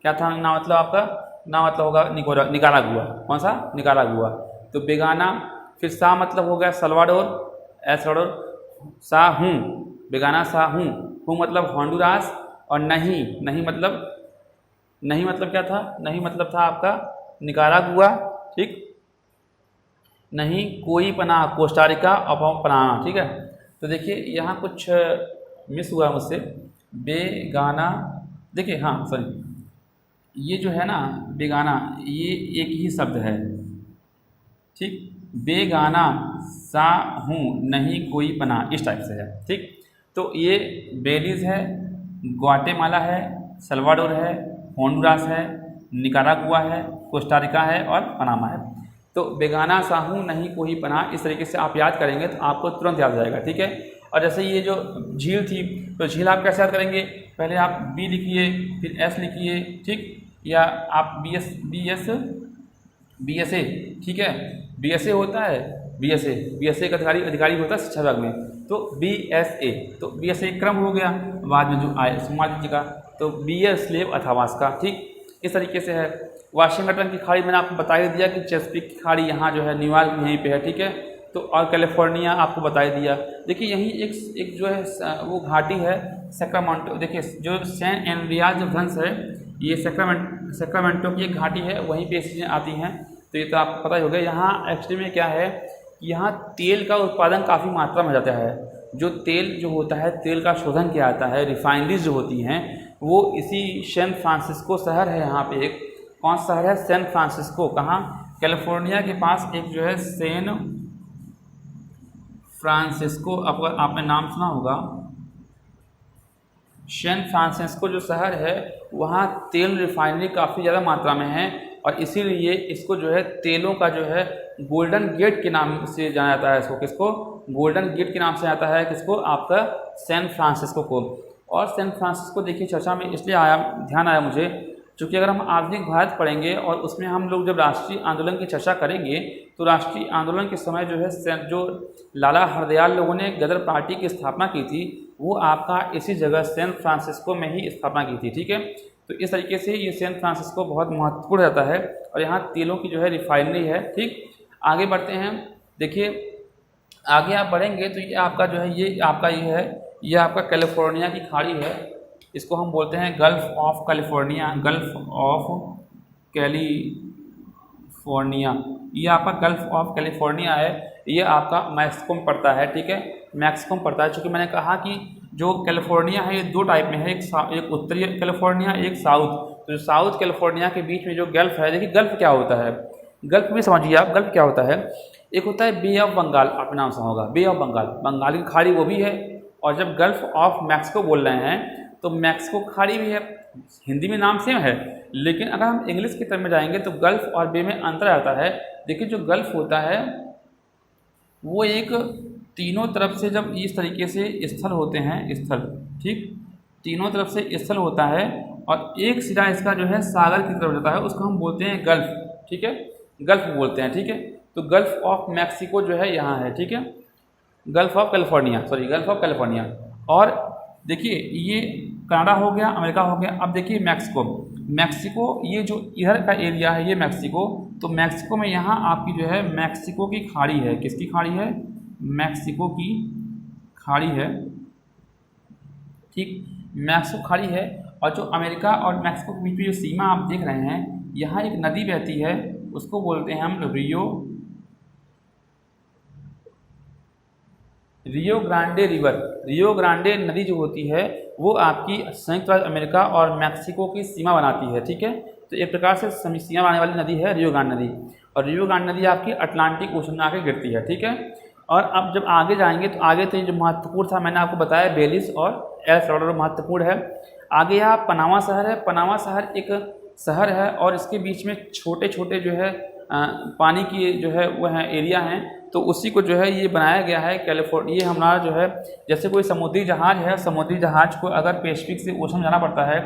क्या था, ना मतलब आपका, ना मतलब होगा निकारागुआ। कौन सा? निकारागुआ। तो बेगाना। फिर सा मतलब हो गया सल्वाडोर, एल सल्वाडोर। सा हूँ, बेगाना सा हूँ मतलब होंडुरास। और नहीं, नहीं मतलब क्या था? नहीं मतलब था आपका निकारागुआ। ठीक, नहीं कोई पनाह कोस्टारिका और पनामा। ठीक है, तो देखिए यहाँ कुछ मिस हुआ मुझसे। बेगाना, देखिए हाँ सॉरी, ये जो है ना बेगाना, ये एक ही शब्द है। ठीक, बेगाना सा हूँ नहीं कोई पनाह, इस टाइप से है। ठीक, तो ये बेलीज है, ग्वाटेमाला है, सल्वाडोर है, होंडुरास है, निकारागुआ है, कोस्टारिका है और पनामा है। तो बेगाना सा हूँ नहीं कोई पनाह, इस तरीके से आप याद करेंगे तो आपको तुरंत याद आ जाएगा। ठीक है, और जैसे ये जो झील थी, तो झील आप कैसे याद करेंगे? पहले आप बी लिखिए, फिर एस लिखिए। ठीक, या आप बी एस ए, ठीक है, बी एस ए होता है, बी एस ए का अधिकारी होता है शिक्षा विभाग में, तो बी एस ए, तो बी एस ए क्रम हो गया, बाद में जो आए समाज जी का, तो बी ए स्लेव अथावास का। ठीक, इस तरीके से है। वाशिंगटन की खाड़ी मैंने आपको बता ही दिया कि चेसपिक की खाड़ी यहाँ जो है न्यूयॉर्क यहीं पे है। ठीक है, तो और कैलिफोर्निया आपको बता ही दिया। देखिए यहीं एक जो है वो घाटी है सैक्रामेंटो। देखिए जो सैन एंड्रियाज जो ध्वंस है, ये सैक्रामेंटो की एक घाटी है, वहीं पे चीज़ें आती हैं। तो ये तो आपको पता ही होगा। यहाँ एक्चुअली में क्या है, यहाँ तेल का उत्पादन काफ़ी मात्रा में हो जाता है। जो तेल जो होता है, तेल का शोधन किया जाता है, रिफाइनरीज जो होती हैं, वो इसी सैन फ्रांसिस्को शहर है यहाँ पे। एक कौन सा शहर है? San Francisco. कहाँ? कैलिफोर्निया के पास एक जो है सैन फ्रांसिस्को, आपने नाम सुना होगा। सैन फ्रांसिस्को जो शहर है, वहाँ तेल रिफाइनरी काफ़ी ज़्यादा मात्रा में है, और इसीलिए इसको जो है तेलों का जो है गोल्डन गेट के नाम से जाना जाता है। इसको किसको? गोल्डन गेट के नाम से आता है। किसको? आपका सैन फ्रांसिस्को को। और सैन फ्रांसिस्को देखिए चर्चा में इसलिए आया, ध्यान आया मुझे, क्योंकि अगर हम आधुनिक भारत पढ़ेंगे और उसमें हम लोग जब राष्ट्रीय आंदोलन की चर्चा करेंगे, तो राष्ट्रीय आंदोलन के समय जो है जो लाला हरदयाल लोगों ने गदर पार्टी की स्थापना की थी, वो आपका इसी जगह सैन फ्रांसिस्को में ही स्थापना की थी। ठीक है, तो इस तरीके से ये सैन फ्रांसिस्को बहुत महत्वपूर्ण रहता है, और यहाँ तेलों की जो है रिफाइनरी है। ठीक, आगे बढ़ते हैं। देखिए आगे आप बढ़ेंगे तो ये आपका जो है, ये आपका कैलिफोर्निया की खाड़ी है। इसको हम बोलते हैं gulf of California. Gulf of California, ये आपका गल्फ ऑफ कैलिफोर्निया है। ये आपका मैक्सिको में पड़ता है। ठीक है, मैक्सिको में पड़ता है। चूँकि मैंने कहा कि जो कैलिफोर्निया है ये दो टाइप में है, एक उत्तरी कैलिफोर्निया, एक साउथ। तो जो साउथ कैलिफोर्निया के बीच में जो गल्फ है, देखिए गल्फ क्या होता है, गल्फ भी समझिए आप। गल्फ क्या होता है? एक होता है बे ऑफ बंगाल, आपका नाम सुना होगा, बे ऑफ बंगाल, बंगाल की खाड़ी वो भी है। और जब गल्फ ऑफ मैक्सिको बोल रहे हैं तो मैक्सिको खाड़ी भी है। हिंदी में नाम सेम है, लेकिन अगर हम इंग्लिश की तरफ में जाएंगे तो गल्फ और बे में अंतर आता है। देखिए जो गल्फ होता है वो एक तीनों तरफ से जब इस तरीके से स्थल होते हैं, स्थल, ठीक, तीनों तरफ से स्थल होता है, और एक सिरा इसका जो है सागर की तरफ जाता है, उसको हम बोलते हैं गल्फ। ठीक है, गल्फ बोलते हैं। ठीक है, तो गल्फ ऑफ मैक्सिको जो है यहाँ है। ठीक है, gulf of California, sorry gulf of California. और देखिए ये कनाडा हो गया, अमेरिका हो गया। अब देखिए मैक्सिको ये जो इधर का एरिया है, ये मैक्सिको, तो मैक्सिको में यहाँ आपकी जो है मैक्सिको की खाड़ी है। किसकी खाड़ी है? मैक्सिको की खाड़ी है। ठीक, मैक्सिको खाड़ी है। और जो अमेरिका और मैक्सिको के बीच में जो सीमा आप देख रहे हैं, यहाँ एक नदी बहती है, उसको बोलते हैं हम Rio Grande river. Rio Grande नदी जो होती है वो आपकी संयुक्त राज्य अमेरिका और मैक्सिको की सीमा बनाती है। ठीक है, तो एक प्रकार से सीमा बनाने वाली नदी है रियो ग्रांडे नदी। और रियो ग्रांडे नदी आपकी अटलांटिक ओशन में आके गिरती है। ठीक है, और अब जब आगे जाएंगे तो आगे तो ये जो महत्वपूर्ण था मैंने आपको बताया, बेलिस और एल सल्वाडोर महत्वपूर्ण है। आगे यहाँ पनामा शहर है। पनामा शहर एक शहर है, और इसके बीच में छोटे छोटे जो है पानी की जो है वो है एरिया हैं, तो उसी को जो है ये बनाया गया है कैलिफोर्निया। ये हमारा जो है जैसे कोई समुद्री जहाज़ है, समुद्री जहाज़ को अगर पैसिफिक से ओशन जाना पड़ता है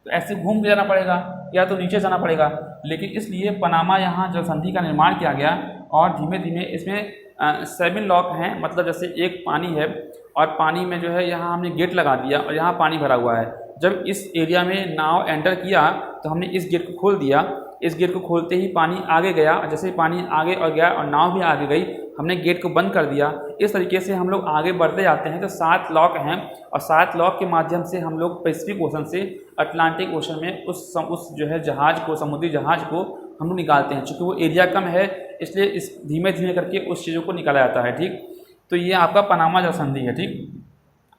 तो ऐसे घूम के जाना पड़ेगा या तो नीचे जाना पड़ेगा। लेकिन इसलिए पनामा यहाँ जल संधि का निर्माण किया गया और धीमे धीमे इसमें 7 लॉक हैं, मतलब जैसे एक पानी है और पानी में जो है यहाँ हमने गेट लगा दिया और यहाँ पानी भरा हुआ है। जब इस एरिया में नाव एंटर किया तो हमने इस गेट को खोल दिया। इस गेट को खोलते ही पानी आगे गया, जैसे पानी आगे और गया और नाव भी आगे गई, हमने गेट को बंद कर दिया। इस तरीके से हम लोग आगे बढ़ते जाते हैं। तो 7 लॉक हैं और 7 लॉक के माध्यम से हम लोग पैसिफिक ओशन से अटलांटिक ओशन में उस जो है जहाज़ को, समुद्री जहाज़ को हम लोग निकालते हैं। चूँकि वो एरिया कम है इसलिए इस धीमे धीमे करके उस चीज़ों को निकाला जाता है। ठीक, तो ये आपका पनामा जल संधि है। ठीक,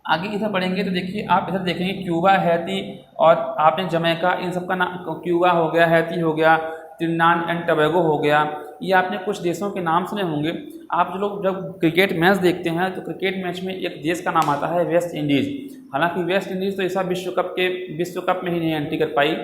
आगे इधर बढ़ेंगे तो देखिए आप इधर देखेंगे क्यूबा, हैती और आपने जमैका, इन सब का नाम, क्यूबा हो गया, हैती हो गया, त्रिनिदाद एंड टोबैगो हो गया, ये आपने कुछ देशों के नाम सुने होंगे। आप जो लोग जब क्रिकेट मैच देखते हैं तो क्रिकेट मैच में एक देश का नाम आता है वेस्ट इंडीज़। हालांकि वेस्ट इंडीज़ तो इस बार विश्व कप में ही नहीं एंट्री कर पाई,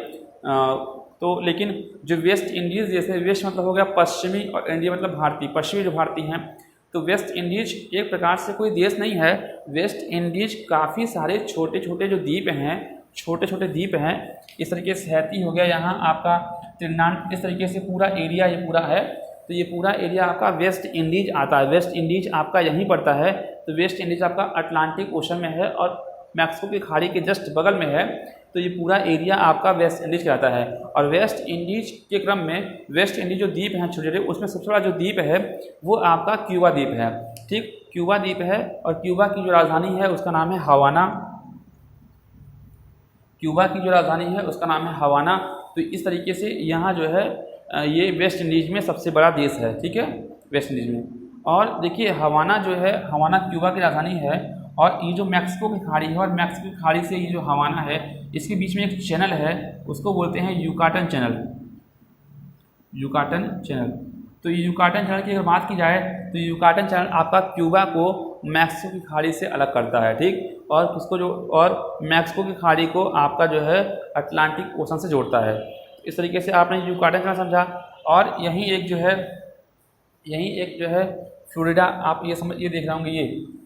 तो लेकिन जो वेस्ट इंडीज़, जैसे वेस्ट मतलब हो गया पश्चिमी और इंडिया मतलब भारतीय, पश्चिमी जो भारतीय हैं, तो वेस्ट इंडीज एक प्रकार से कोई देश नहीं है। वेस्ट इंडीज काफ़ी सारे छोटे छोटे जो द्वीप हैं, छोटे छोटे द्वीप हैं। इस तरीके से हैती हो गया, यहाँ आपका त्रिनिदाद, इस तरीके से पूरा एरिया ये पूरा है। तो ये पूरा एरिया आपका वेस्ट इंडीज आता है। वेस्ट इंडीज आपका यहीं पड़ता है। तो वेस्ट इंडीज आपका अटलांटिक ओशन में है और मैक्सिको की खाड़ी के जस्ट बगल में है। तो ये पूरा एरिया आपका वेस्ट इंडीज कहलाता है। और वेस्ट इंडीज के क्रम में वेस्ट इंडीज जो द्वीप हैं छोटे छोटे, उसमें सबसे बड़ा जो द्वीप है वो आपका क्यूबा द्वीप है। ठीक, क्यूबा द्वीप है और क्यूबा की जो राजधानी है उसका नाम है हवाना। क्यूबा की जो राजधानी है उसका नाम है हवाना। तो इस तरीके से यहाँ जो है ये वेस्ट इंडीज में सबसे बड़ा देश है। ठीक है, वेस्ट इंडीज में। और देखिए हवाना जो है, हवाना क्यूबा की राजधानी है और ये जो मैक्सिको की खाड़ी है और मैक्सिको की खाड़ी से ये जो हवाना है इसके बीच में एक चैनल है, उसको बोलते हैं युकाटन चैनल। युकाटन चैनल, तो ये युकाटन चैनल की अगर बात की जाए तो युकाटन चैनल आपका क्यूबा को मैक्सिको की खाड़ी से अलग करता है। ठीक, और उसको जो और मैक्सिको की खाड़ी को आपका जो है अटलांटिक ओशन से जोड़ता है। इस तरीके से आपने युकाटन चैनल समझा। और यहीं एक जो है फ्लोरिडा, आप ये समझ, ये देख रहे होंगे,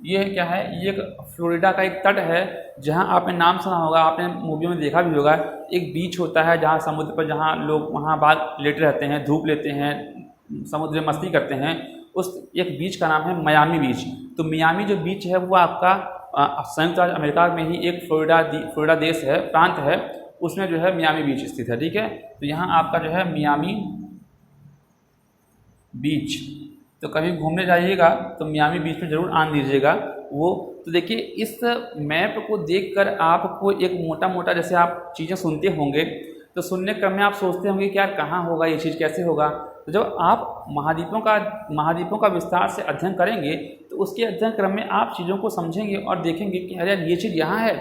ये क्या है, ये एक फ्लोरिडा का एक तट है जहां आपने नाम सुना होगा, आपने मूवी में देखा भी होगा। एक बीच होता है जहां समुद्र पर, जहां लोग वहां बाद लेटे रहते हैं, धूप लेते हैं, समुद्र में मस्ती करते हैं। उस एक बीच का नाम है मियामी बीच। तो मियामी जो बीच है वो आपका संयुक्त राज्य अमेरिका में ही एक फ्लोरिडा देश है, प्रांत है, उसमें जो है मियामी बीच स्थित है। ठीक है, तो यहाँ आपका जो है मियामी बीच, तो कभी घूमने जाइएगा तो मियामी बीच में ज़रूर आन दीजिएगा वो। तो देखिए इस मैप को देखकर आपको एक मोटा मोटा, जैसे आप चीज़ें सुनते होंगे तो सुनने क्रम में आप सोचते होंगे कि यार कहाँ होगा ये चीज़, कैसे होगा। तो जब आप महाद्वीपों का विस्तार से अध्ययन करेंगे तो उसके अध्ययन क्रम में आप चीज़ों को समझेंगे और देखेंगे कि अरे ये चीज़ यहाँ है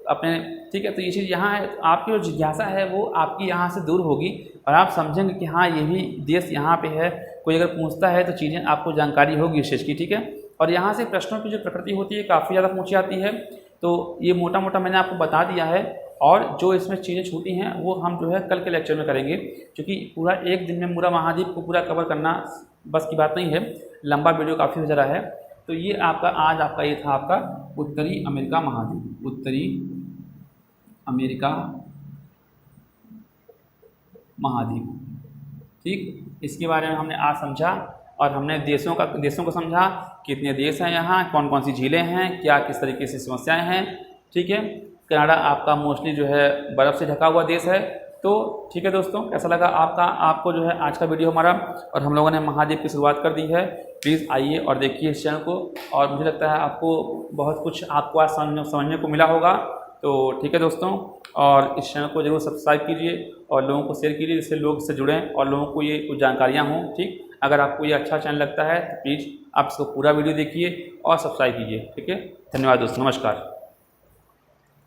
अपने, ठीक है, तो ये चीज़ यहाँ है। तो आपकी जो जिज्ञासा है वो आपकी यहाँ से दूर होगी और आप समझेंगे कि हाँ ये भी देश यहाँ पे है। कोई अगर पूछता है तो चीज़ें आपको जानकारी होगी इस चीज़ की। ठीक है, और यहाँ से प्रश्नों की जो प्रकृति होती है काफ़ी ज़्यादा पूछी जाती है। तो ये मोटा मोटा मैंने आपको बता दिया है और जो इसमें चीज़ें छूटी हैं वो हम जो है कल के लेक्चर में करेंगे, क्योंकि पूरा एक दिन में पूरा महाद्वीप को पूरा कवर करना बस की बात नहीं है, लंबा वीडियो काफ़ी हो जा रहा है। तो ये आपका आज आपका ये था आपका उत्तरी अमेरिका महाद्वीप, उत्तरी अमेरिका महाद्वीप। ठीक, इसके बारे में हमने आज समझा और हमने देशों को समझा, कितने देश हैं यहाँ, कौन कौन सी झीलें हैं, क्या किस तरीके से समस्याएं हैं। ठीक है, कनाडा आपका मोस्टली जो है बर्फ़ से ढका हुआ देश है। तो ठीक है दोस्तों, कैसा लगा आपको जो है आज का वीडियो हमारा, और हम लोगों ने महाद्वीप की शुरुआत कर दी है। प्लीज़ आइए और देखिए इस चैनल को, और मुझे लगता है आपको बहुत कुछ आपको आज समझने को मिला होगा। तो ठीक है दोस्तों, और इस चैनल को जरूर सब्सक्राइब कीजिए और लोगों को शेयर कीजिए जिससे लोग इससे जुड़ें और लोगों को ये कुछ जानकारियाँ हों। ठीक, अगर आपको ये अच्छा चैनल लगता है तो प्लीज़ आप इसको पूरा वीडियो देखिए और सब्सक्राइब कीजिए। ठीक है, धन्यवाद दोस्तों, नमस्कार।